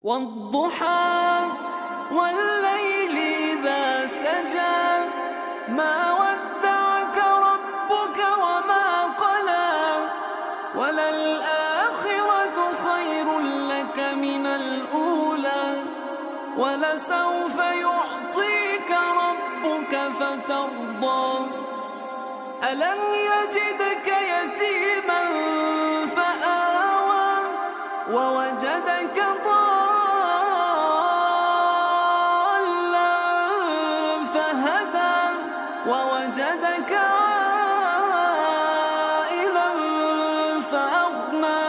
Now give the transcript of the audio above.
والضحى والليل إذا سجى ما ودعك ربك وما قلى وللآخرة خير لك من الأولى ولسوف يعطيك ربك فترضى ألم يجدك يتيما فآوى ووجدك ضالا فهدى ووجدك عائلا فأغنى